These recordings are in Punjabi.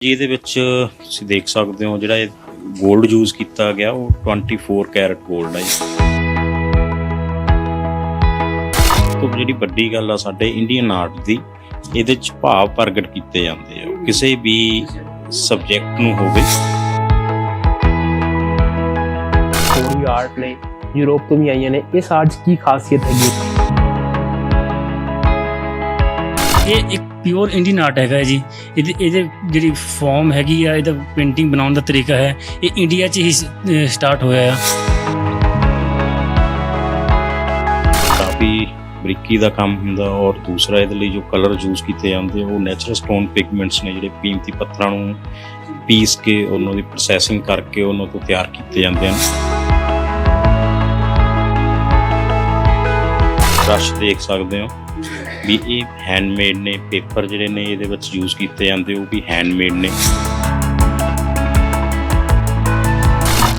ਜੀ ਇਹਦੇ ਵਿੱਚ ਤੁਸੀਂ ਦੇਖ ਸਕਦੇ ਹੋ ਜਿਹੜਾ ਇਹ 골ਡ ਯੂਜ਼ ਕੀਤਾ ਗਿਆ ਉਹ 24 ਕੈਰਟ 골ਡ ਹੈ। ਤੋਂ ਜਿਹੜੀ ਵੱਡੀ ਗੱਲ ਆ ਸਾਡੇ ਇੰਡੀਅਨ ਆਰਟ ਦੀ, ਇਹਦੇ ਚ ਭਾਵ ਪ੍ਰਗਟ ਕੀਤੇ ਜਾਂਦੇ ਆ ਕਿਸੇ ਵੀ ਸਬਜੈਕਟ ਨੂੰ ਹੋਵੇ। ਹੋਰ ਵੀ ਆਰਟ ਨੇ ਯੂਰਪ ਤੋਂ ਵੀ ਆਈਆਂ ਨੇ, ਇਸ ਆਰਟ 'ਚ ਕੀ ਖਾਸੀਅਤ ਹੈਗੀ? ਇਹ ਇੱਕ ਪਿਓਰ ਇੰਡੀਅਨ ਆਰਟ ਹੈਗਾ ਜੀ। ਇਹਦੇ ਜਿਹੜੀ ਫਾਰਮ ਹੈਗੀ ਆ, ਇਹਦਾ ਪੇਂਟਿੰਗ ਬਣਾਉਣ ਦਾ ਤਰੀਕਾ ਹੈ, ਇਹ ਇੰਡੀਆ 'ਚ ਹੀ ਸਟਾਰਟ ਹੋਇਆ ਆ। ਕਾਫੀ ਬਰੀਕੀ ਦਾ ਕੰਮ ਹੁੰਦਾ ਔਰ ਦੂਸਰਾ ਇਹਦੇ ਲਈ ਜੋ ਕਲਰ ਯੂਜ਼ ਕੀਤੇ ਜਾਂਦੇ ਉਹ ਨੈਚੁਰਲ ਸਟੋਨ ਪਿਗਮੈਂਟਸ ਨੇ, ਜਿਹੜੇ ਕੀਮਤੀ ਪੱਥਰਾਂ ਨੂੰ ਪੀਸ ਕੇ ਉਹਨਾਂ ਦੀ ਪ੍ਰੋਸੈਸਿੰਗ ਕਰਕੇ ਉਹਨਾਂ ਤੋਂ ਤਿਆਰ ਕੀਤੇ ਜਾਂਦੇ ਹਨ। ਬ੍ਰਸ਼ ਦੇਖ ਸਕਦੇ ਹੋ ਵੀ ਇਹ हैंडमेड ने, पेपर ਜਿਹੜੇ ਨੇ ਇਹਦੇ ਵਿੱਚ ਯੂਜ਼ ਕੀਤੇ ਜਾਂਦੇ ਉਹ भी हैंडमेड ने।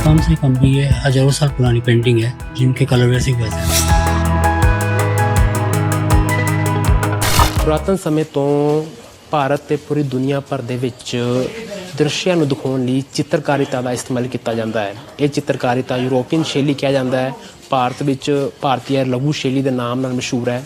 कम से कम भी ये हजारों साल पुरानी पेंटिंग है जिनके कलर वैसे ही वैसे हैं। ਪੁਰਾਤਨ ਸਮੇਂ ਤੋਂ ਭਾਰਤ ਤੇ ਪੂਰੀ ਦੁਨੀਆ ਭਰ ਦੇ ਵਿੱਚ ਦ੍ਰਿਸ਼ਾਂ ਨੂੰ ਦਿਖਾਉਣ ਲਈ ਚਿੱਤਰਕਾਰੀਤਾ ਦਾ ਇਸਤੇਮਾਲ ਕੀਤਾ ਜਾਂਦਾ ਹੈ। ਇਹ ਚਿੱਤਰਕਾਰੀਤਾ ਯੂਰੋਪੀਅਨ ਸ਼ੈਲੀ ਕਿਹਾ ਜਾਂਦਾ ਹੈ। ਭਾਰਤ ਵਿੱਚ ਭਾਰਤੀ ਲਘੂ ਸ਼ੈਲੀ ਦੇ ਨਾਮ ਨਾਲ ਮਸ਼ਹੂਰ ਹੈ।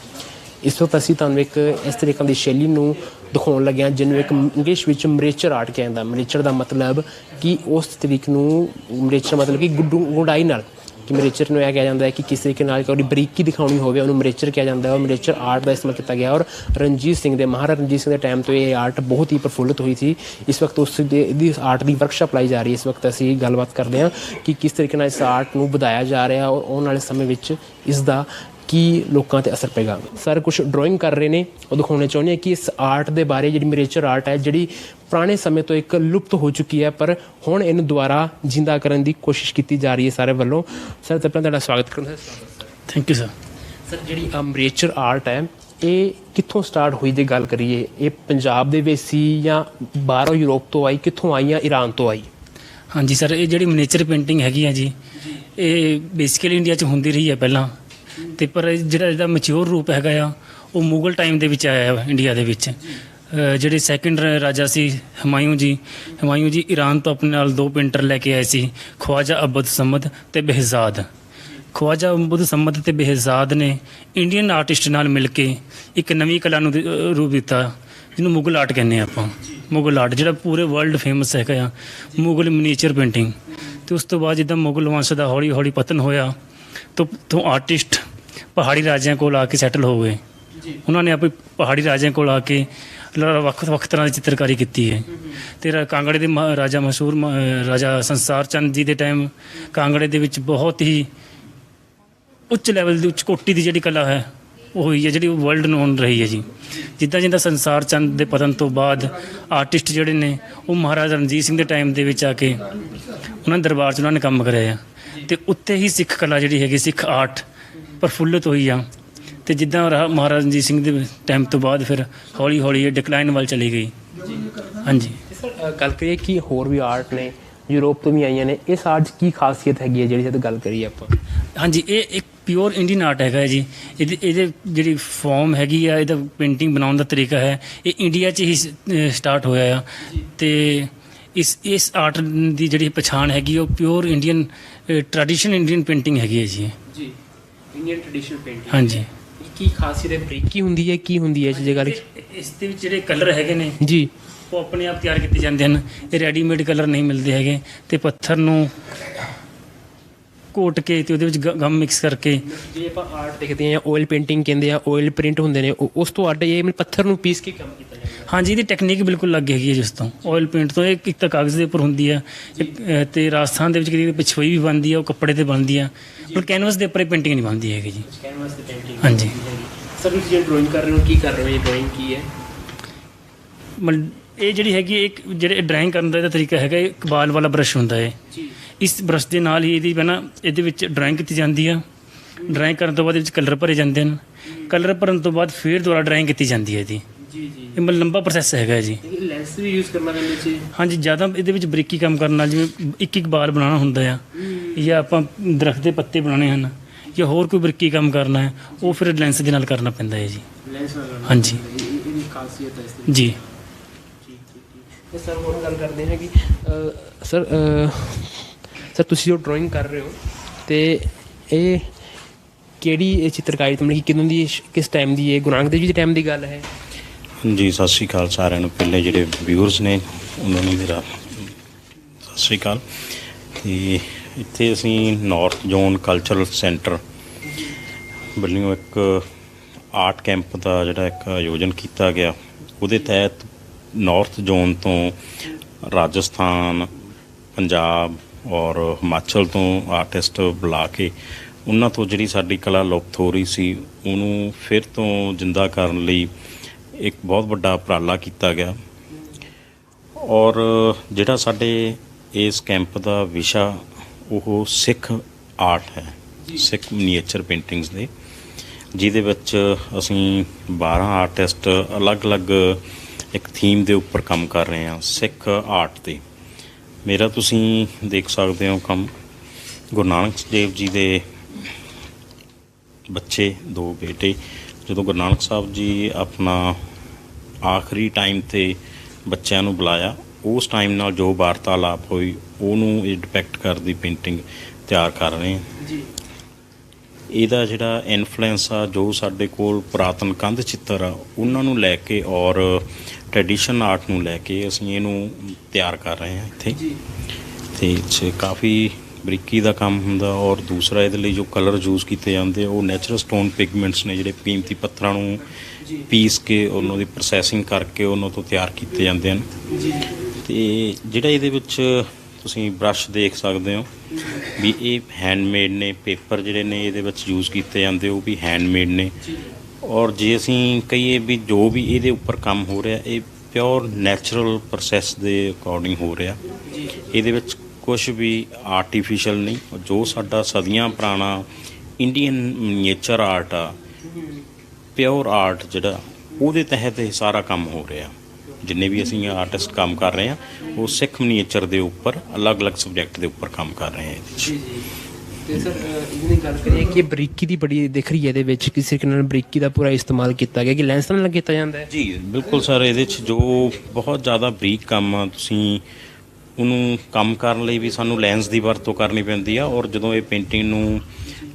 ਇਸ ਵਕਤ ਅਸੀਂ ਤੁਹਾਨੂੰ ਇੱਕ ਇਸ ਤਰੀਕੇ ਦੀ ਸ਼ੈਲੀ ਨੂੰ ਦਿਖਾਉਣ ਲੱਗੇ ਹਾਂ ਜਿਹਨੂੰ ਇੱਕ ਇੰਗਲਿਸ਼ ਵਿੱਚ ਮਰੇਚਰ ਆਰਟ ਕਿਹਾ ਜਾਂਦਾ। ਮਰੇਚਰ ਦਾ ਮਤਲਬ ਕਿ ਉਸ ਤਰੀਕ ਨੂੰ, ਮਰੇਚਰ ਮਤਲਬ ਕਿ ਗੁਡਾਈ ਨਾਲ, ਕਿ ਮਰੇਚਰ ਨੂੰ ਇਹ ਕਿਹਾ ਜਾਂਦਾ ਹੈ ਕਿ ਕਿਸ ਤਰੀਕੇ ਨਾਲ ਉਹਦੀ ਬਰੀਕੀ ਦਿਖਾਉਣੀ ਹੋਵੇ ਉਹਨੂੰ ਮਰੇਚਰ ਕਿਹਾ ਜਾਂਦਾ ਹੈ। ਔਰ ਮਰੇਚਰ ਆਰਟ ਦਾ ਇਸਤੇਮਾਲ ਕੀਤਾ ਗਿਆ ਔਰ ਰਣਜੀਤ ਸਿੰਘ ਦੇ, ਮਹਾਰਾਜਾ ਰਣਜੀਤ ਸਿੰਘ ਦੇ ਟਾਈਮ ਤੋਂ ਇਹ ਆਰਟ ਬਹੁਤ ਹੀ ਪ੍ਰਫੁੱਲਿਤ ਹੋਈ ਸੀ। ਇਸ ਵਕਤ ਇਹਦੀ ਆਰਟ ਦੀ ਵਰਕਸ਼ਾਪ ਲਾਈ ਜਾ ਰਹੀ ਹੈ। ਇਸ ਵਕਤ ਅਸੀਂ ਗੱਲਬਾਤ ਕਰਦੇ ਹਾਂ ਕਿ ਕਿਸ ਤਰੀਕੇ ਨਾਲ ਇਸ ਆਰਟ ਨੂੰ ਵਧਾਇਆ ਜਾ ਰਿਹਾ ਔਰ ਆਉਣ ਵਾਲੇ ਸਮੇਂ ਵਿੱਚ ਇਸ ਦਾ ਕੀ ਲੋਕਾਂ 'ਤੇ ਅਸਰ ਪਏਗਾ। ਸਰ ਕੁਛ ਡਰਾਇੰਗ ਕਰ ਰਹੇ ਨੇ, ਉਹ ਦਿਖਾਉਣੇ ਚਾਹੁੰਦੇ ਆ ਕਿ ਇਸ ਆਰਟ ਦੇ ਬਾਰੇ, ਜਿਹੜੀ ਮਰੇਚਰ ਆਰਟ ਹੈ ਜਿਹੜੀ ਪੁਰਾਣੇ ਸਮੇਂ ਤੋਂ ਇੱਕ ਲੁਪਤ ਹੋ ਚੁੱਕੀ ਹੈ ਪਰ ਹੁਣ ਇਹਨੂੰ ਦੁਬਾਰਾ ਜਿੰਦਾ ਕਰਨ ਦੀ ਕੋਸ਼ਿਸ਼ ਕੀਤੀ ਜਾ ਰਹੀ ਹੈ ਸਾਰੇ ਵੱਲੋਂ। ਸਰ ਤਾਂ ਤੁਹਾਡਾ ਸਵਾਗਤ ਕਰਦਾ। Thank you sir. ਸਰ ਜਿਹੜੀ ਮਰੇਚਰ ਆਰਟ ਹੈ ਇਹ ਕਿੱਥੋਂ ਸਟਾਰਟ ਹੋਈ ਜੇ ਗੱਲ ਕਰੀਏ? ਇਹ ਪੰਜਾਬ ਦੇ ਵਿੱਚ ਸੀ ਜਾਂ ਬਾਹਰੋਂ ਯੂਰਪ ਤੋਂ ਆਈ, ਕਿੱਥੋਂ ਆਈ ਜਾਂ ਈਰਾਨ ਤੋਂ ਆਈ? ਹਾਂਜੀ ਸਰ, ਇਹ ਜਿਹੜੀ ਮਿਨੀਏਚਰ ਪੇਂਟਿੰਗ ਹੈਗੀ ਆ ਜੀ, ਇਹ ਬੇਸਿਕਲੀ ਇੰਡੀਆ 'ਚ ਹੁੰਦੀ ਰਹੀ ਹੈ ਪਹਿਲਾਂ, ਅਤੇ ਪਰ ਜਿਹੜਾ ਇਹਦਾ ਮੈਚਿਓਰ ਰੂਪ ਹੈਗਾ ਆ ਉਹ ਮੁਗਲ ਟਾਈਮ ਦੇ ਵਿੱਚ ਆਇਆ ਹੈ ਇੰਡੀਆ ਦੇ ਵਿੱਚ। ਜਿਹੜੇ ਸੈਕਿੰਡ ਰਾਜਾ ਸੀ ਹਮਾਯੂੰ ਜੀ ਈਰਾਨ ਤੋਂ ਆਪਣੇ ਨਾਲ 2 ਪੇਂਟਰ ਲੈ ਕੇ ਆਏ ਸੀ, ਖਵਾਜਾ ਅਬਦ ਸਮਦ ਅਤੇ ਬਹਿਜ਼ਾਦ। ਖਵਾਜਾ ਅਬਦ ਸਮਦ ਅਤੇ ਬਹਿਜ਼ਾਦ ਨੇ ਇੰਡੀਅਨ ਆਰਟਿਸਟ ਨਾਲ ਮਿਲ ਕੇ ਇੱਕ ਨਵੀਂ ਕਲਾ ਨੂੰ ਰੂਪ ਦਿੱਤਾ ਜਿਹਨੂੰ ਮੁਗਲ ਆਰਟ ਕਹਿੰਦੇ ਹਾਂ ਆਪਾਂ। ਮੁਗਲ ਆਰਟ ਜਿਹੜਾ ਪੂਰੇ ਵਰਲਡ ਫੇਮਸ ਹੈਗਾ ਆ, ਮੁਗਲ ਮਿਨੀਏਚਰ ਪੇਂਟਿੰਗ। ਅਤੇ ਉਸ ਤੋਂ ਬਾਅਦ ਜਿੱਦਾਂ ਮੁਗਲ ਵੰਸ਼ ਦਾ ਹੌਲੀ ਹੌਲੀ ਪਤਨ ਹੋਇਆ ਤੋਂ ਆਰਟਿਸਟ ਪਹਾੜੀ ਰਾਜਿਆਂ ਕੋਲ ਆ ਕੇ ਸੈਟਲ ਹੋ ਗਏ। ਉਹਨਾਂ ਨੇ ਆਪੇ ਪਹਾੜੀ ਰਾਜਿਆਂ ਕੋਲ ਆ ਕੇ ਵੱਖ ਤਰ੍ਹਾਂ ਦੀ ਚਿੱਤਰਕਾਰੀ ਕੀਤੀ ਹੈ। ਅਤੇ ਕਾਂਗੜੇ ਦੇ ਰਾਜਾ, ਮਸ਼ਹੂਰ ਰਾਜਾ ਸੰਸਾਰ ਚੰਦ ਜੀ ਦੇ ਟਾਈਮ ਕਾਂਗੜੇ ਦੇ ਵਿੱਚ ਬਹੁਤ ਹੀ ਉੱਚ ਲੈਵਲ ਦੀ, ਉੱਚ ਕੋਟੀ ਦੀ ਜਿਹੜੀ ਕਲਾ ਹੈ ਉਹ ਹੋਈ ਹੈ, ਜਿਹੜੀ ਵਰਲਡ ਨੋਨ ਰਹੀ ਹੈ ਜੀ। ਜਿੱਦਾਂ ਸੰਸਾਰ ਚੰਦ ਦੇ ਪਤਨ ਤੋਂ ਬਾਅਦ ਆਰਟਿਸਟ ਜਿਹੜੇ ਨੇ ਉਹ ਮਹਾਰਾਜਾ ਰਣਜੀਤ ਸਿੰਘ ਦੇ ਟਾਈਮ ਦੇ ਵਿੱਚ ਆ ਕੇ ਉਹਨਾਂ ਦੇ ਦਰਬਾਰ 'ਚ ਉਹਨਾਂ ਨੇ ਕੰਮ ਕਰਿਆ ਆ, ਅਤੇ ਉੱਥੇ ਹੀ ਸਿੱਖ ਕਲਾ ਜਿਹੜੀ ਹੈਗੀ, ਸਿੱਖ ਆਰਟ ਪ੍ਰਫੁੱਲਿਤ ਹੋਈ ਆ। ਅਤੇ ਜਿੱਦਾਂ ਮਹਾਰਾਜਾ ਰਣਜੀਤ ਸਿੰਘ ਦੇ ਟਾਈਮ ਤੋਂ ਬਾਅਦ ਫਿਰ ਹੌਲੀ ਹੌਲੀ ਇਹ ਡਿਕਲਾਈਨ ਵੱਲ ਚਲੀ ਗਈ। ਹਾਂਜੀ ਸਰ, ਗੱਲ ਕਰੀਏ ਕਿ ਹੋਰ ਵੀ ਆਰਟ ਨੇ ਯੂਰਪ ਤੋਂ ਵੀ ਆਈਆਂ ਨੇ, ਇਸ ਆਰਟ 'ਚ ਕੀ ਖਾਸੀਅਤ ਹੈਗੀ ਹੈ ਜਿਹੜੀ ਜਦ ਗੱਲ ਕਰੀਏ ਆਪਾਂ? ਹਾਂਜੀ, ਇਹ ਇੱਕ ਪਿਓਰ ਇੰਡੀਅਨ ਆਰਟ ਹੈਗਾ ਜੀ। ਇਹਦੇ ਜਿਹੜੀ ਫਾਰਮ ਹੈਗੀ ਆ, ਇਹਦਾ ਪੇਂਟਿੰਗ ਬਣਾਉਣ ਦਾ ਤਰੀਕਾ ਹੈ, ਇਹ ਇੰਡੀਆ 'ਚ ਹੀ ਸਟਾਰਟ ਹੋਇਆ ਆ। ਅਤੇ ਇਸ ਆਰਟ ਦੀ ਜਿਹੜੀ ਪਛਾਣ ਹੈਗੀ ਉਹ pure Indian traditional Indian painting ਹੈਗੀ ਹੈ ਜੀ। Indian traditional painting. ਹਾਂਜੀ, ਕੀ ਖਾਸੀਅਤ ਹੈ? ਬਰੀਕੀ ਹੁੰਦੀ ਹੈ, ਕੀ ਹੁੰਦੀ ਹੈ ਇਸ ਜਗ੍ਹਾ? ਇਸ ਦੇ ਵਿੱਚ ਜਿਹੜੇ ਕਲਰ ਹੈਗੇ ਨੇ ਜੀ, ਉਹ ਆਪਣੇ ਆਪ ਤਿਆਰ ਕੀਤੇ ਜਾਂਦੇ ਹਨ। ਇਹ ਰੈਡੀਮੇਡ ਕਲਰ ਨਹੀਂ ਮਿਲਦੇ ਹੈਗੇ, ਅਤੇ ਪੱਥਰ ਨੂੰ ਘੋਟ ਕੇ ਅਤੇ ਉਹਦੇ ਵਿੱਚ ਗਮ ਮਿਕਸ ਕਰਕੇ। ਜੇ ਆਪਾਂ ਆਰਟ ਦੇਖਦੇ ਹਾਂ, ਆਇਲ ਪੇਂਟਿੰਗ ਕਹਿੰਦੇ ਆ, ਆਇਲ ਪ੍ਰਿੰਟ ਹੁੰਦੇ ਨੇ, ਉਸ ਤੋਂ ਆਰਟ ਇਹ ਪੱਥਰ ਨੂੰ ਪੀਸ ਕੇ ਕੰਮ ਕੀਤਾ ਜਾਂਦਾ। ਹਾਂਜੀ, ਇਹਦੀ ਟੈਕਨੀਕ ਬਿਲਕੁਲ ਅਲੱਗ ਹੈਗੀ ਹੈ ਜਿਸ ਤੋਂ ਆਇਲ ਪੇਂਟ ਤੋਂ। ਇੱਕ ਤਾਂ ਕਾਗਜ਼ ਦੇ ਉੱਪਰ ਹੁੰਦੀ ਆ, ਅਤੇ ਰਾਜਸਥਾਨ ਦੇ ਵਿੱਚ ਕਿਤੇ ਪਿਛੋਈ ਵੀ ਬਣਦੀ ਆ, ਉਹ ਕੱਪੜੇ 'ਤੇ ਬਣਦੀ ਆ, ਪਰ ਕੈਨਵਸ ਦੇ ਉੱਪਰ ਇਹ ਪੇਂਟਿੰਗ ਨਹੀਂ ਬਣਦੀ ਹੈਗੀ ਜੀ। ਕੈਨਵਸ ਤੇ ਪੇਂਟਿੰਗ। ਹਾਂਜੀ ਸਰ, ਤੁਸੀਂ ਜਿਹੜੀ ਡਰਾਇੰਗ ਕਰ ਰਹੇ ਹੋ, ਕੀ ਕਰ ਰਹੇ ਹੋ? ਇਹ ਡਰਾਇੰਗ ਕੀ ਹੈ? ਇਹ ਜਿਹੜੀ ਹੈਗੀ ਇੱਕ ਜਿਹੜੇ ਡਰਾਇੰਗ ਕਰਨ ਦਾ ਇਹਦਾ ਤਰੀਕਾ ਹੈਗਾ, ਇਹ ਇਕਬਾਲ ਵਾਲਾ ਬਰਸ਼ ਹੁੰਦਾ ਹੈ। ਇਸ ਬਰਸ਼ ਦੇ ਨਾਲ ਹੀ ਇਹਦੇ ਵਿੱਚ ਡਰਾਇੰਗ ਕੀਤੀ ਜਾਂਦੀ ਆ। ਡਰਾਇੰਗ ਕਰਨ ਤੋਂ ਬਾਅਦ ਇਹਦੇ ਵਿੱਚ ਕਲਰ ਭਰੇ ਜਾਂਦੇ ਹਨ। ਕਲਰ ਭਰਨ ਤੋਂ ਬਾਅਦ ਫਿਰ ਦੁਬਾਰਾ ਡਰਾਇੰਗ ਕੀਤੀ ਜਾਂਦੀ ਹੈ ਇਹਦੀ। ਇਹ ਮਤਲਬ ਲੰਬਾ ਪ੍ਰੋਸੈਸ ਹੈਗਾ ਜੀ। ਲੈਂਸ ਵੀ ਯੂਜ਼ ਕਰਨਾ ਪੈਂਦਾ ਜੀ? ਹਾਂਜੀ, ਜ਼ਿਆਦਾ ਇਹਦੇ ਵਿੱਚ ਬਰੀਕੀ ਕੰਮ ਕਰਨ ਨਾਲ, ਜਿਵੇਂ ਇੱਕ ਬਾਲ ਬਣਾਉਣਾ ਹੁੰਦਾ ਆ, ਜਾਂ ਆਪਾਂ ਦਰਖਤ ਦੇ ਪੱਤੇ ਬਣਾਉਣੇ ਹਨ, ਜਾਂ ਹੋਰ ਕੋਈ ਬਰੀਕੀ ਕੰਮ ਕਰਨਾ ਹੈ, ਉਹ ਫਿਰ ਲੈਂਸ ਦੇ ਨਾਲ ਕਰਨਾ ਪੈਂਦਾ ਹੈ ਜੀ। ਲੈਂਸ ਨਾਲ? ਹਾਂਜੀ, ਇਹਦੀ ਖਾਸੀਅਤ ਹੈ ਜੀ। ਤੇ ਸਰ ਹੁਣ ਗੱਲ ਕਰਦੇ ਹਾਂ ਕਿ ਸਰ ਤੁਸੀਂ ਜੋ ਡਰਾਇੰਗ ਕਰ ਰਹੇ ਹੋ ਤੇ ਇਹ ਕਿਹੜੀ ਇਹ ਚਿੱਤਰਕਾਰੀ ਮਤਲਬ ਕਿ ਕਿਦੋਂ ਦੀ ਕਿਸ ਟਾਈਮ ਦੀ ਹੈ? ਗੁਰੂ ਨਾਨਕ ਦੇਵ ਜੀ ਦੇ ਟਾਈਮ ਦੀ ਗੱਲ ਹੈ? ਜੀ ਸਤਿ ਸ਼੍ਰੀ ਅਕਾਲ ਸਾਰਿਆਂ ਨੂੰ। ਪਹਿਲੇ ਜਿਹੜੇ ਵਿਊਅਰਸ ਨੇ ਉਹਨਾਂ ਨੂੰ ਮੇਰਾ ਸਤਿ ਸ਼੍ਰੀ ਅਕਾਲ। ਅਤੇ ਇੱਥੇ ਅਸੀਂ ਨਾਰਥ ਜ਼ੋਨ ਕਲਚਰਲ ਸੈਂਟਰ ਵੱਲੋਂ ਇੱਕ ਆਰਟ ਕੈਂਪ ਦਾ ਜਿਹੜਾ ਇੱਕ ਆਯੋਜਨ ਕੀਤਾ ਗਿਆ। ਉਹਦੇ ਤਹਿਤ ਨਾਰਥ ਜ਼ੋਨ ਤੋਂ ਰਾਜਸਥਾਨ, ਪੰਜਾਬ ਔਰ ਹਿਮਾਚਲ ਤੋਂ ਆਰਟਿਸਟ ਬੁਲਾ ਕੇ ਉਹਨਾਂ ਤੋਂ ਜਿਹੜੀ ਸਾਡੀ ਕਲਾ ਲੁਪਤ ਹੋ ਰਹੀ ਸੀ ਉਹਨੂੰ ਫਿਰ ਤੋਂ ਜ਼ਿੰਦਾ ਕਰਨ ਲਈ ਇੱਕ ਬਹੁਤ ਵੱਡਾ ਉਪਰਾਲਾ ਕੀਤਾ ਗਿਆ। ਔਰ ਜਿਹੜਾ ਸਾਡੇ ਇਸ ਕੈਂਪ ਦਾ ਵਿਸ਼ਾ ਉਹ ਸਿੱਖ ਆਰਟ ਹੈ, ਸਿੱਖ ਮਿਨੀਏਚਰ ਪੇਂਟਿੰਗਸ ਦੇ, ਜਿਹਦੇ ਵਿੱਚ ਅਸੀਂ 12 ਆਰਟਿਸਟ ਅਲੱਗ-ਅਲੱਗ ਇੱਕ ਥੀਮ ਦੇ ਉੱਪਰ ਕੰਮ ਕਰ ਰਹੇ ਹਾਂ ਸਿੱਖ ਆਰਟ 'ਤੇ। ਮੇਰਾ ਤੁਸੀਂ ਦੇਖ ਸਕਦੇ ਹੋ ਕੰਮ ਗੁਰੂ ਨਾਨਕ ਦੇਵ ਜੀ ਦੇ ਬੱਚੇ, 2 ਬੇਟੇ। ਜਦੋਂ ਗੁਰੂ ਨਾਨਕ ਸਾਹਿਬ ਜੀ ਆਪਣਾ ਆਖਰੀ ਟਾਈਮ 'ਤੇ ਬੱਚਿਆਂ ਨੂੰ ਬੁਲਾਇਆ, ਉਸ ਟਾਈਮ ਨਾਲ ਜੋ ਵਾਰਤਾਲਾਪ ਹੋਈ ਉਹਨੂੰ ਇਹ ਡਿਪੈਕਟ ਕਰਦੀ ਪੇਂਟਿੰਗ ਤਿਆਰ ਕਰ ਰਹੇ ਹਾਂ ਜੀ। ਇਹਦਾ ਜਿਹੜਾ ਇਨਫਲੂਐਂਸ ਆ, ਜੋ ਸਾਡੇ ਕੋਲ ਪੁਰਾਤਨ ਕੰਧ ਚਿੱਤਰ ਆ ਉਹਨਾਂ ਨੂੰ ਲੈ ਕੇ ਔਰ ਟ੍ਰੈਡੀਸ਼ਨ ਆਰਟ ਨੂੰ ਲੈ ਕੇ ਅਸੀਂ ਇਹਨੂੰ ਤਿਆਰ ਕਰ ਰਹੇ ਹਾਂ ਇੱਥੇ। ਅਤੇ ਇਹ 'ਚ ਕਾਫੀ ਬਰੀਕੀ ਦਾ ਕੰਮ ਹੁੰਦਾ। ਔਰ ਦੂਸਰਾ ਇਹਦੇ ਲਈ ਜੋ ਕਲਰ ਯੂਜ਼ ਕੀਤੇ ਜਾਂਦੇ ਉਹ ਨੈਚੁਰਲ ਸਟੋਨ ਪਿਗਮੈਂਟਸ ਨੇ, ਜਿਹੜੇ ਕੀਮਤੀ ਪੱਥਰਾਂ ਨੂੰ ਪੀਸ ਕੇ ਉਹਨਾਂ ਦੀ ਪ੍ਰੋਸੈਸਿੰਗ ਕਰਕੇ ਉਹਨਾਂ ਤੋਂ ਤਿਆਰ ਕੀਤੇ ਜਾਂਦੇ ਹਨ। ਅਤੇ ਜਿਹੜਾ ਇਹਦੇ ਵਿੱਚ ਤੁਸੀਂ ਬਰੱਸ਼ ਦੇਖ ਸਕਦੇ ਹੋ ਵੀ ਇਹ ਹੈਂਡਮੇਡ ਨੇ। ਪੇਪਰ ਜਿਹੜੇ ਨੇ ਇਹਦੇ ਵਿੱਚ ਯੂਜ਼ ਕੀਤੇ ਜਾਂਦੇ ਉਹ ਵੀ ਹੈਂਡਮੇਡ ਨੇ। ਔਰ ਜੇ ਅਸੀਂ ਕਹੀਏ ਵੀ ਜੋ ਵੀ ਇਹਦੇ ਉੱਪਰ ਕੰਮ ਹੋ ਰਿਹਾ ਇਹ ਪਿਓਰ ਨੈਚੁਰਲ ਪ੍ਰੋਸੈਸ ਦੇ ਅਕੋਰਡਿੰਗ ਹੋ ਰਿਹਾ। ਇਹਦੇ ਵਿੱਚ ਕੁਛ ਵੀ ਆਰਟੀਫਿਸ਼ਲ ਨਹੀਂ। ਜੋ ਸਾਡਾ ਸਦੀਆਂ ਪੁਰਾਣਾ ਇੰਡੀਅਨ ਮਿਨੀਏਚਰ ਆਰਟ ਆ, ਪਿਓਰ ਆਰਟ ਜਿਹੜਾ, ਉਹਦੇ ਤਹਿਤ ਇਹ ਸਾਰਾ ਕੰਮ ਹੋ ਰਿਹਾ। ਜਿੰਨੇ ਵੀ ਅਸੀਂ ਆਰਟਿਸਟ ਕੰਮ ਕਰ ਰਹੇ ਹਾਂ ਉਹ ਸਿੱਖ ਮਿਨੀਏਚਰ ਦੇ ਉੱਪਰ ਅਲੱਗ-ਅਲੱਗ ਸਬਜੈਕਟ ਦੇ ਉੱਪਰ ਕੰਮ ਕਰ ਰਹੇ ਹਾਂ ਇਹਦੇ 'ਚ। ਤੇ ਸਰ ਇਹਦੀ ਗੱਲ ਕਰੀਏ ਕਿ ਬਰੀਕੀ ਦੀ ਬੜੀ ਦਿਖ ਰਹੀ ਹੈ ਇਹਦੇ ਵਿੱਚ, ਕਿਸੇ ਨਾਲ ਬਰੀਕੀ ਦਾ ਪੂਰਾ ਇਸਤੇਮਾਲ ਕੀਤਾ ਗਿਆ ਕਿ ਲੈਂਸ ਨਾਲ ਕੀਤਾ ਜਾਂਦਾ ਹੈ? ਜੀ ਬਿਲਕੁਲ ਸਰ। ਇਹਦੇ 'ਚ ਜੋ ਬਹੁਤ ਜ਼ਿਆਦਾ ਬਰੀਕ ਕੰਮ ਆ, ਤੁਸੀਂ ਉਹਨੂੰ ਕੰਮ ਕਰਨ ਲਈ ਵੀ ਸਾਨੂੰ ਲੈਂਸ ਦੀ ਵਰਤੋਂ ਕਰਨੀ ਪੈਂਦੀ ਆ। ਔਰ ਜਦੋਂ ਇਹ ਪੇਂਟਿੰਗ ਨੂੰ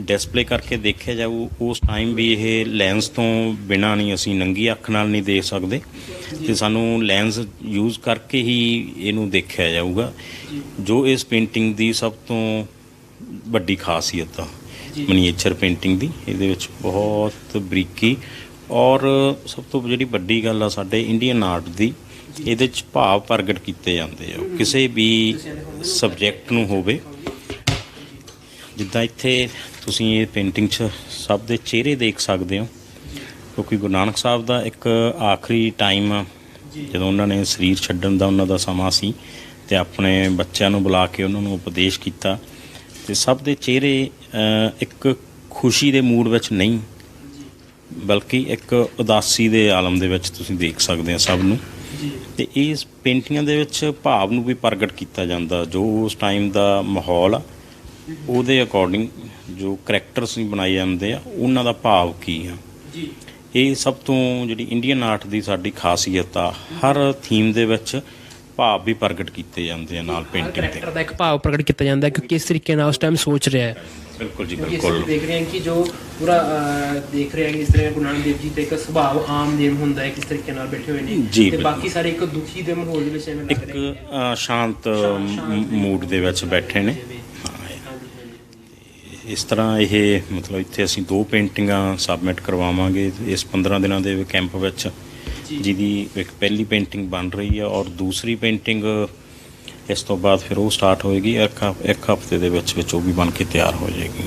ਡਿਸਪਲੇ ਕਰਕੇ ਦੇਖਿਆ ਜਾਊ ਉਸ ਟਾਈਮ ਵੀ ਇਹ ਲੈਂਸ ਤੋਂ ਬਿਨਾਂ ਨਹੀਂ, ਅਸੀਂ ਨੰਗੀ ਅੱਖ ਨਾਲ ਨਹੀਂ ਦੇਖ ਸਕਦੇ ਅਤੇ ਸਾਨੂੰ ਲੈਂਸ ਯੂਜ਼ ਕਰਕੇ ਹੀ ਇਹਨੂੰ ਦੇਖਿਆ ਜਾਊਗਾ। ਜੋ ਇਸ ਪੇਂਟਿੰਗ ਦੀ ਸਭ ਤੋਂ ਵੱਡੀ ਖਾਸੀਅਤ ਆ ਮਿਨੀਏਚਰ ਪੇਂਟਿੰਗ ਦੀ, ਇਹਦੇ ਵਿੱਚ ਬਹੁਤ ਬਰੀਕੀ। ਔਰ ਸਭ ਤੋਂ ਜਿਹੜੀ ਵੱਡੀ ਗੱਲ ਆ ਸਾਡੇ ਇੰਡੀਅਨ ਆਰਟ ਦੀ, ਇਹਦੇ 'ਚ ਭਾਵ ਪ੍ਰਗਟ ਕੀਤੇ ਜਾਂਦੇ ਆ ਕਿਸੇ ਵੀ ਸਬਜੈਕਟ ਨੂੰ ਹੋਵੇ। ਜਿੱਦਾਂ ਇੱਥੇ ਤੁਸੀਂ ਇਹ ਪੇਂਟਿੰਗ 'ਚ ਸਭ ਦੇ ਚਿਹਰੇ ਦੇਖ ਸਕਦੇ ਹੋ, ਕਿਉਂਕਿ ਗੁਰੂ ਨਾਨਕ ਸਾਹਿਬ ਦਾ ਇੱਕ ਆਖਰੀ ਟਾਈਮ ਆ ਜਦੋਂ ਉਹਨਾਂ ਨੇ ਸਰੀਰ ਛੱਡਣ ਦਾ ਉਹਨਾਂ ਦਾ ਸਮਾਂ ਸੀ ਅਤੇ ਆਪਣੇ ਬੱਚਿਆਂ ਨੂੰ ਬੁਲਾ ਕੇ ਉਹਨਾਂ ਨੂੰ ਉਪਦੇਸ਼ ਕੀਤਾ। ਅਤੇ ਸਭ ਦੇ ਚਿਹਰੇ ਇੱਕ ਖੁਸ਼ੀ ਦੇ ਮੂਡ ਵਿੱਚ ਨਹੀਂ ਬਲਕਿ ਇੱਕ ਉਦਾਸੀ ਦੇ ਆਲਮ ਦੇ ਵਿੱਚ ਤੁਸੀਂ ਦੇਖ ਸਕਦੇ ਹੋ ਸਭ ਨੂੰ। ਅਤੇ ਇਸ ਪੇਂਟਿੰਗਾਂ ਦੇ ਵਿੱਚ ਭਾਵ ਨੂੰ ਵੀ ਪ੍ਰਗਟ ਕੀਤਾ ਜਾਂਦਾ, ਜੋ ਉਸ ਟਾਈਮ ਦਾ ਮਾਹੌਲ ਆ ਉਹਦੇ ਅਕੋਰਡਿੰਗ ਜੋ ਕਰੈਕਟਰਸ ਵੀ ਬਣਾਏ ਜਾਂਦੇ ਆ ਉਹਨਾਂ ਦਾ ਭਾਵ ਕੀ ਆ। ਇਹ ਸਭ ਤੋਂ ਜਿਹੜੀ ਇੰਡੀਅਨ ਆਰਟ ਦੀ ਸਾਡੀ ਖਾਸੀਅਤ ਆ, ਹਰ ਥੀਮ ਦੇ ਵਿੱਚ ਭਾਵ ਵੀ ਪ੍ਰਗਟ ਕੀਤੇ ਜਾਂਦੇ ਆ ਨਾਲ ਪੇਂਟਿੰਗ ਦੇ। ਦਾ ਇੱਕ ਭਾਵ ਪ੍ਰਗਟ ਕੀਤਾ ਜਾਂਦਾ ਕਿ ਕਿਸ ਤਰੀਕੇ ਨਾਲ ਉਸ ਟਾਈਮ ਸੋਚ ਰਿਹਾ ਹੈ। ਬਿਲਕੁਲ ਜੀ ਬਿਲਕੁਲ। ਦੇਖ ਰਹੇ ਹਾਂ ਕਿ ਜੋ ਪੂਰਾ ਦੇਖ ਰਹੇ ਹਾਂ ਕਿ ਇਸ ਤਰ੍ਹਾਂ ਗੁਰੂ ਨਾਨਕ ਦੇਵ ਜੀ ਤੇ ਇੱਕ ਸੁਭਾਅ ਆਮ ਦਿਨ ਹੁੰਦਾ ਹੈ, ਕਿਸ ਤਰੀਕੇ ਨਾਲ ਬੈਠੇ ਹੋਏ ਨੇ, ਤੇ ਬਾਕੀ ਸਾਰੇ ਇੱਕ ਦੁਖੀ ਦੇ ਮਾਹੌਲ ਦੇ ਵਿੱਚ ਐਵੇਂ ਲੱਗ ਰਹੇ ਇੱਕ ਸ਼ਾਂਤ ਮੂਡ ਦੇ ਵਿੱਚ ਬੈਠੇ ਨੇ। ਇਸ ਤਰ੍ਹਾਂ ਇਹ ਮਤਲਬ ਇੱਥੇ ਅਸੀਂ 2 ਪੇਂਟਿੰਗਾਂ ਸਬਮਿਟ ਕਰਵਾਵਾਂਗੇ ਇਸ 15 ਦਿਨਾਂ ਦੇ ਕੈਂਪ ਵਿੱਚ, ਜਿਹਦੀ ਇੱਕ ਪਹਿਲੀ ਪੇਂਟਿੰਗ ਬਣ ਰਹੀ ਆ ਔਰ ਦੂਸਰੀ ਪੇਂਟਿੰਗ ਇਸ ਤੋਂ ਬਾਅਦ ਫਿਰ ਉਹ ਸਟਾਰਟ ਹੋਏਗੀ। ਇੱਕ ਹਫ਼ਤੇ ਦੇ ਵਿੱਚ ਉਹ ਵੀ ਬਣ ਕੇ ਤਿਆਰ ਹੋ ਜਾਏਗੀ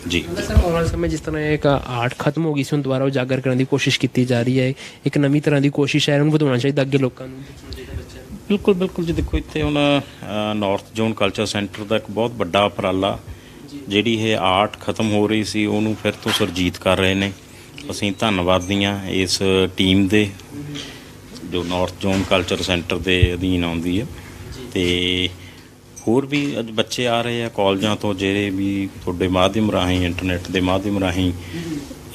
ਜੀ। ਸਰ ਆਉਣ ਵਾਲੇ ਸਮੇਂ ਜਿਸ ਤਰ੍ਹਾਂ ਇੱਕ ਆਰਟ ਖਤਮ ਹੋ ਗਈ ਸੀ, ਹੁਣ ਦੁਬਾਰਾ ਉਜਾਗਰ ਕਰਨ ਦੀ ਕੋਸ਼ਿਸ਼ ਕੀਤੀ ਜਾ ਰਹੀ ਹੈ, ਇੱਕ ਨਵੀਂ ਤਰ੍ਹਾਂ ਦੀ ਕੋਸ਼ਿਸ਼ ਹੈ, ਇਹਨੂੰ ਵਧਾਉਣਾ ਚਾਹੀਦਾ ਅੱਗੇ ਲੋਕਾਂ ਨੂੰ। ਬਿਲਕੁਲ ਬਿਲਕੁਲ ਜੀ। ਦੇਖੋ ਇੱਥੇ ਹੁਣ ਨਾਰਥ ਜ਼ੋਨ ਕਲਚਰ ਸੈਂਟਰ ਦਾ ਇੱਕ ਬਹੁਤ ਵੱਡਾ ਉਪਰਾਲਾ, ਜਿਹੜੀ ਇਹ ਆਰਟ ਖਤਮ ਹੋ ਰਹੀ ਸੀ ਉਹਨੂੰ ਫਿਰ ਤੋਂ ਸੁਰਜੀਤ ਕਰ ਰਹੇ ਨੇ। ਅਸੀਂ ਧੰਨਵਾਦੀ ਹਾਂ ਇਸ ਟੀਮ ਦੇ ਜੋ ਨਾਰਥ ਜ਼ੋਨ ਕਲਚਰ ਸੈਂਟਰ ਦੇ ਅਧੀਨ ਆਉਂਦੀ ਹੈ। ਅਤੇ ਹੋਰ ਵੀ ਅੱਜ ਬੱਚੇ ਆ ਰਹੇ ਆ ਕਾਲਜਾਂ ਤੋਂ, ਜਿਹੜੇ ਵੀ ਤੁਹਾਡੇ ਮਾਧਿਅਮ ਰਾਹੀਂ, ਇੰਟਰਨੈੱਟ ਦੇ ਮਾਧਿਅਮ ਰਾਹੀਂ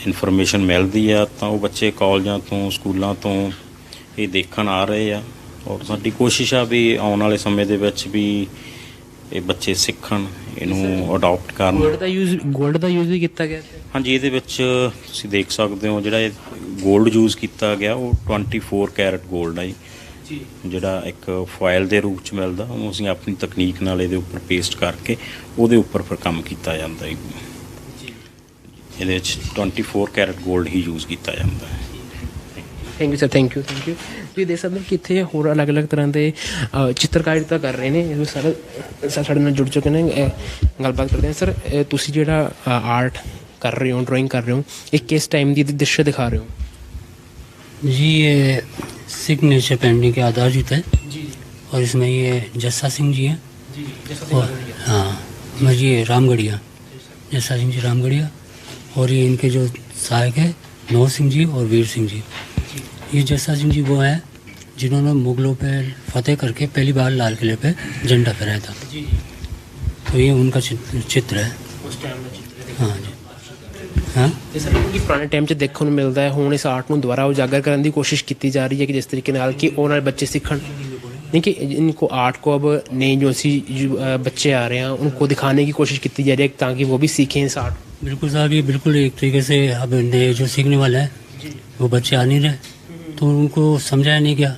ਇਨਫੋਰਮੇਸ਼ਨ ਮਿਲਦੀ ਆ, ਤਾਂ ਉਹ ਬੱਚੇ ਕਾਲਜਾਂ ਤੋਂ, ਸਕੂਲਾਂ ਤੋਂ ਇਹ ਦੇਖਣ ਆ ਰਹੇ ਆ। ਔਰ ਸਾਡੀ ਕੋਸ਼ਿਸ਼ ਆ ਵੀ ਆਉਣ ਵਾਲੇ ਸਮੇਂ ਦੇ ਵਿੱਚ ਵੀ ਇਹ ਬੱਚੇ ਸਿੱਖਣ, ਇਹਨੂੰ ਅਡਾਪਟ ਕਰਨ। ਗੋਲਡ ਦਾ ਯੂਜ਼ ਵੀ ਕੀਤਾ ਗਿਆ ਇੱਥੇ? ਹਾਂਜੀ, ਇਹਦੇ ਵਿੱਚ ਤੁਸੀਂ ਦੇਖ ਸਕਦੇ ਹੋ ਜਿਹੜਾ ਇਹ 골ਡ ਯੂਜ਼ ਕੀਤਾ ਗਿਆ ਉਹ 24 ਕੈਰਟ 골ਡ ਹੈ ਜੀ, ਜਿਹੜਾ ਇੱਕ ਫੋਇਲ ਦੇ ਰੂਪ 'ਚ ਮਿਲਦਾ, ਉਹਨੂੰ ਅਸੀਂ ਆਪਣੀ ਤਕਨੀਕ ਨਾਲ ਇਹਦੇ ਉੱਪਰ ਪੇਸਟ ਕਰਕੇ ਉਹਦੇ ਉੱਪਰ ਫਿਰ ਕੰਮ ਕੀਤਾ ਜਾਂਦਾ ਹੈ। ਇਹਦੇ ਵਿੱਚ 24 ਕੈਰਟ 골ਡ ਹੀ ਯੂਜ਼ ਕੀਤਾ ਜਾਂਦਾ ਹੈ। Thank you sir, thank you. ਤੁਸੀਂ ਦੇਖ ਸਕਦੇ ਹੋ ਕਿ ਇੱਥੇ ਹੋਰ ਅਲੱਗ-ਅਲੱਗ ਤਰ੍ਹਾਂ ਦੇ ਚਿੱਤਰਕਾਰੀਤਾ ਕਰ ਰਹੇ ਨੇ। ਇਹ ਸਾਰੇ ਸਾਡੇ ਨਾਲ ਜੁੜ ਚੁੱਕੇ ਨੇ, ਗੱਲਬਾਤ ਕਰਦੇ ਹਾਂ। ਸਰ, ਤੁਸੀਂ ਜਿਹੜਾ ਆਰਟ कर रहे हो, ड्राइंग कर रहे हो, एक किस टाइम की दृश्य दिखा रहे हो? जी ये सिग्नेचर पेंटिंग के आधारित है जी, और इसमें ये जस्सा सिंह जी हैं जी, और हाँ ये रामगढ़िया, जस्सा सिंह जी रामगढ़िया, और ये इनके जो सहायक है नौ सिंह जी और वीर सिंह जी। ये जस्सा सिंह जी वो हैं जिन्होंने मुगलों पे फतेह करके पहली बार लाल किले पे झंडा फहराया था जी, तो ये उनका चित्र है उस टाइम में। हाँ जी, हाँ ਤੇ ਸਰ ਕਿ ਪੁਰਾਣੇ ਟਾਈਮ 'ਚ ਦੇਖਣ ਨੂੰ ਮਿਲਦਾ ਹੈ, ਹੁਣ ਇਸ ਆਰਟ ਨੂੰ ਦੁਬਾਰਾ ਉਜਾਗਰ ਕਰਨ ਦੀ ਕੋਸ਼ਿਸ਼ ਕੀਤੀ ਜਾ ਰਹੀ है कि जिस तरीके ਨਾਲ कि और वाले बच्चे सीखन, नहीं कि इनको आर्ट को अब नई जो सी बच्चे आ रहे हैं उनको दिखाने की कोशिश की जा रही है ताकि वो भी सीखें इस आर्ट। बिल्कुल साहब, ये बिल्कुल एक तरीके से अब नए जो सीखने वाला है वो बच्चे आ नहीं रहे, तो उनको समझाया नहीं गया।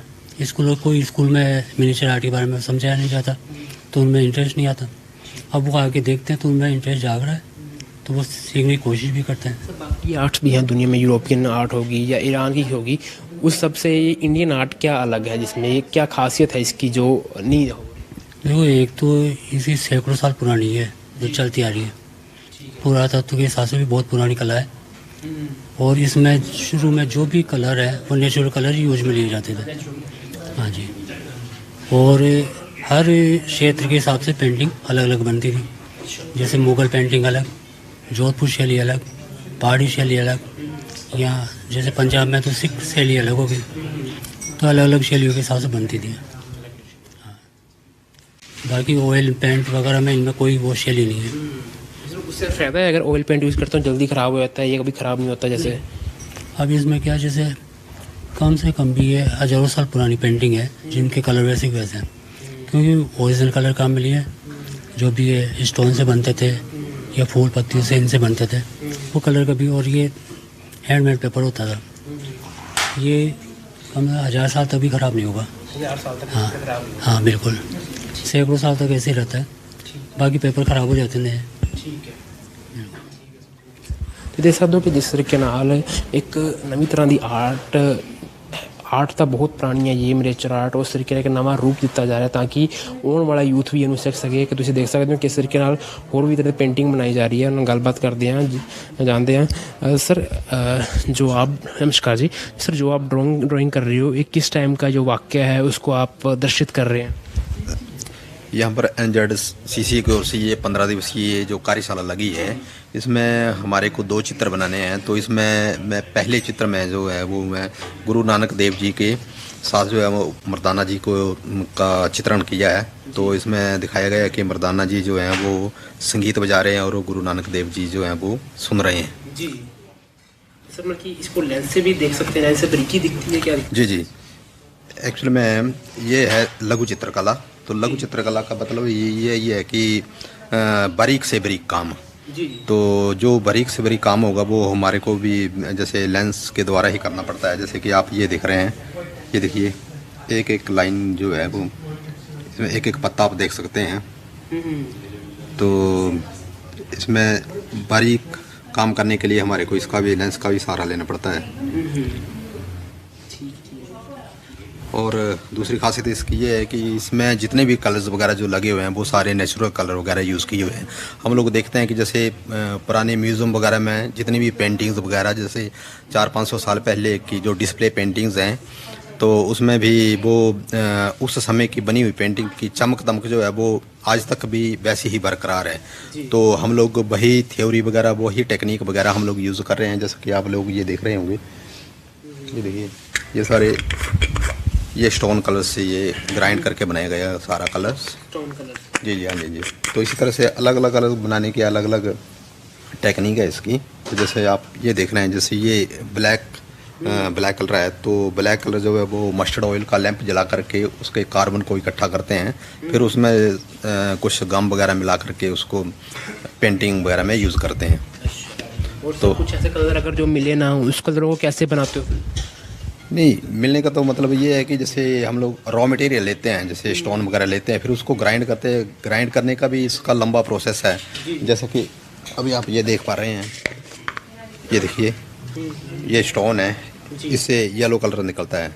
कोई स्कूल में मिनिएचर आर्ट के बारे में समझाया नहीं जाता, तो उनमें इंटरेस्ट नहीं आता। अब वो आके देखते हैं तो उनमें इंटरेस्ट जाग रहा है, तो वो सीखने की कोशिश भी करते हैं। बाकी आर्ट्स भी हैं दुनिया में, यूरोपियन आर्ट होगी या ईरान की होगी, उस सबसे इंडियन आर्ट क्या अलग है, जिसमें क्या खासियत है इसकी जो नहीं हो? देखो, एक तो इसी सैकड़ों साल पुरानी है जो चलती आ रही है, पुरातत्व के हिसाब से भी बहुत पुरानी कला है, और इसमें शुरू में जो भी कलर है वो नेचुरल कलर ही यूज में लिए जाते थे। हाँ जी, और हर क्षेत्र के हिसाब से पेंटिंग अलग अलग बनती थी। जैसे मुग़ल पेंटिंग अलग, जोधपुर शैली अलग, पहाड़ी शैली अलग, यहाँ जैसे पंजाब में तो सिख शैली अलग होगी, तो अलग अलग शैलियों के हिसाब से बनती थी। हाँ, बाकी ऑयल पेंट वगैरह में इनमें कोई वो शैली नहीं है। उससे फ़ायदा है अगर ऑयल पेंट यूज़ करता हूँ जल्दी ख़राब हो जाता है, ये कभी ख़राब नहीं होता जैसे? अब इसमें क्या, जैसे कम से कम भी ये हज़ारों साल पुरानी पेंटिंग है जिनके कलर वैसे के वैसे हैं, क्योंकि ओरिजिनल कलर काम मिली है। जो भी ये स्टोन से बनते थे या फूल पत्तियों से इनसे बनते थे वो कलर कभी, और ये हैंडमेड पेपर होता था, ये कम 1000 साल तक भी ख़राब नहीं होगा। 1000 साल तक? हाँ हाँ बिल्कुल, सैकड़ों साल तक ऐसे ही रहता है, बाकी पेपर ख़राब हो जाते हैं। ठीक है। तो देख सकते हो कि जिस तरीके नाल एक नवी तरह की आर्ट तो बहुत पुरानी है ये मिनिएचर आर्ट, उस तरीके का नवा रूप दिता जा रहा है ताकि आने वाला यूथ भी इन्हू सीख सके। कि तुम देख सकते हो किस तरीके नाल होर भी तरह की पेंटिंग बनाई जा रही है। उन्होंने गलबात करते हैं, जानते हैं। सर, जो आप, नमस्कार जी सर, जो आप ड्राइंग कर रहे हो, एक किस टाइम का जो वाक़या है उसको आप दर्शित कर रहे हैं? यहाँ पर NZCC की ओर से ये 15 दिवसीय जो कार्यशाला लगी है, इसमें हमारे को 2 चित्र बनाने हैं। तो इसमें मैं पहले चित्र में जो है वो मैं गुरु नानक देव जी के साथ जो है वो मर्दाना जी को का चित्रण किया है। तो इसमें दिखाया गया है कि मर्दाना जी जो हैं वो संगीत बजा रहे हैं और गुरु नानक देव जी जो हैं वो सुन रहे हैं। जी सर, मतलब कि इसको लेंस से भी देख सकते हैं, लेंस से बरीकी दिखती है क्या? जी जी, एक्चुअली में ये है लघु चित्रकला। तो लघु चित्रकला का मतलब ये है कि बारीक से बारीक काम। जी। तो जो बारीक से बारीक काम होगा वो हमारे को भी जैसे लेंस के द्वारा ही करना पड़ता है। जैसे कि आप ये दिख रहे हैं, ये देखिए एक एक लाइन जो है वो इसमें एक एक पत्ता आप देख सकते हैं। तो इसमें बारीक काम करने के लिए हमारे को इसका भी लेंस का भी सहारा लेना पड़ता है। और दूसरी खासियत इसकी ये है कि इसमें जितने भी कलर्स वगैरह जो लगे हुए हैं वो सारे नेचुरल कलर वगैरह यूज़ किए हुए हैं। हम लोग देखते हैं कि जैसे पुराने म्यूज़ियम वगैरह में जितनी भी पेंटिंग्स वगैरह जैसे 400-500 साल पहले की जो डिस्प्ले पेंटिंग्स हैं, तो उसमें भी वो उस समय की बनी हुई पेंटिंग की चमक दमक जो है वो आज तक भी वैसी ही बरकरार है। तो हम लोग वही थ्योरी वगैरह वही टेक्निक वगैरह हम लोग यूज़ कर रहे हैं। जैसे कि आप लोग ये देख रहे होंगे, ये देखिए ये सारे ये स्टोन कलर्स से ये ग्राइंड करके बनाया गया सारा कलर्स। Stone colour? जी जी, हाँ जी जी। तो इसी तरह से अलग अलग कलर बनाने की अलग अलग टेक्निक है इसकी। तो जैसे आप ये देख रहे हैं, जैसे ये ब्लैक ब्लैक कलर है, तो ब्लैक कलर जो है वो मस्टर्ड ऑयल का लैंप जला करके उसके कार्बन को इकट्ठा करते हैं, फिर उसमें कुछ गम वगैरह मिला करके उसको पेंटिंग वगैरह में यूज़ करते हैं। तो कुछ ऐसे कलर अगर जो मिले ना उस कलरों को कैसे बनाते हो? नहीं, मिलने का तो मतलब ये है कि जैसे हम लोग रॉ मटेरियल लेते हैं, जैसे स्टोन वगैरह लेते हैं, फिर उसको ग्राइंड करते हैं। ग्राइंड करने का भी इसका लंबा प्रोसेस है। जैसे कि अभी आप ये देख पा रहे हैं, ये देखिए, ये स्टोन है, इससे येलो कलर निकलता है।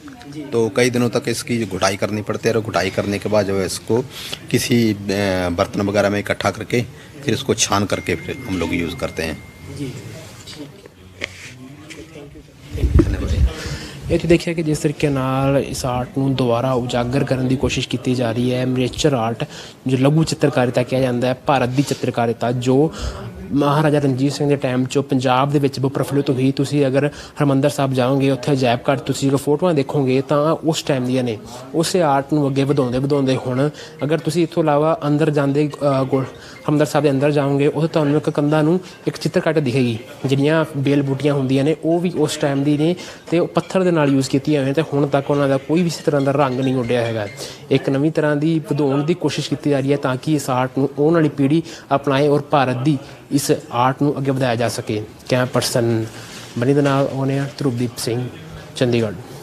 तो कई दिनों तक इसकी घुटाई करनी पड़ती है, और घुटाई करने के बाद जो है इसको किसी बर्तन वगैरह में इकट्ठा करके फिर इसको छान करके फिर हम लोग यूज़ करते हैं। ਇਹ ਤੁਸੀਂ ਦੇਖਿਆ ਕਿ ਜਿਸ ਤਰੀਕੇ ਨਾਲ ਇਸ ਆਰਟ ਨੂੰ ਦੁਬਾਰਾ ਉਜਾਗਰ ਕਰਨ ਦੀ ਕੋਸ਼ਿਸ਼ ਕੀਤੀ ਜਾ ਰਹੀ ਹੈ। ਮਿਨੀਏਚਰ ਆਰਟ ਜੋ ਲਘੂ ਚਿੱਤਰਕਾਰਿਤਾ ਕਿਹਾ ਜਾਂਦਾ ਹੈ, ਭਾਰਤ ਦੀ ਚਿੱਤਰਕਾਰਿਤਾ ਜੋ ਮਹਾਰਾਜਾ ਰਣਜੀਤ ਸਿੰਘ ਦੇ ਟਾਈਮ 'ਚ ਪੰਜਾਬ ਦੇ ਵਿੱਚ ਬਹੁਤ ਪ੍ਰਫੁੱਲਿਤ ਹੋਈ। ਤੁਸੀਂ ਅਗਰ ਹਰਿਮੰਦਰ ਸਾਹਿਬ ਜਾਓਗੇ, ਉੱਥੇ ਅਜਾਇਬ ਘਰ ਤੁਸੀਂ ਜਦੋਂ ਫੋਟੋਆਂ ਦੇਖੋਗੇ ਤਾਂ ਉਸ ਟਾਈਮ ਦੀਆਂ ਨੇ। ਉਸੇ ਆਰਟ ਨੂੰ ਅੱਗੇ ਵਧਾਉਂਦੇ ਹੁਣ ਅਗਰ ਤੁਸੀਂ ਇਸ ਤੋਂ ਇਲਾਵਾ ਅੰਦਰ ਜਾਂਦੇ ਹਰਿਮੰਦਰ ਸਾਹਿਬ ਦੇ ਅੰਦਰ ਜਾਓਗੇ, ਉੱਥੇ ਤੁਹਾਨੂੰ ਇੱਕ ਕੰਧਾਂ ਨੂੰ ਇੱਕ ਚਿੱਤਰਕਾਰਿਤਾ ਦਿਖੇਗੀ। ਜਿਹੜੀਆਂ ਬੇਲ ਬੂਟੀਆਂ ਹੁੰਦੀਆਂ ਨੇ ਉਹ ਵੀ ਉਸ ਟਾਈਮ ਦੀ ਨੇ, ਅਤੇ ਉਹ ਪੱਥਰ ਦੇ ਨਾਲ ਯੂਜ਼ ਕੀਤੀਆਂ ਹੋਈਆਂ, ਅਤੇ ਹੁਣ ਤੱਕ ਉਹਨਾਂ ਦਾ ਕੋਈ ਵੀ ਇਸ ਤਰ੍ਹਾਂ ਦਾ ਰੰਗ ਨਹੀਂ ਉੱਡਿਆ ਹੈਗਾ। ਇੱਕ ਨਵੀਂ ਤਰ੍ਹਾਂ ਦੀ ਵਧਾਉਣ ਦੀ ਕੋਸ਼ਿਸ਼ ਕੀਤੀ ਜਾ ਰਹੀ ਹੈ ਤਾਂ ਕਿ ਇਸ ਆਰਟ ਨੂੰ ਆਉਣ ਵਾਲੀ ਪੀੜ੍ਹੀ ਅਪਣਾਏ ਔਰ ਭਾਰਤ ਦੀ ਇਸ ਆਰਟ ਨੂੰ ਅੱਗੇ ਵਧਾਇਆ ਜਾ ਸਕੇ। ਕੈਮਰਾ ਪਰਸਨ ਬਣੀ ਦੇ ਨਾਲ ਧਰੂਪਦੀਪ ਸਿੰਘ, ਚੰਡੀਗੜ੍ਹ।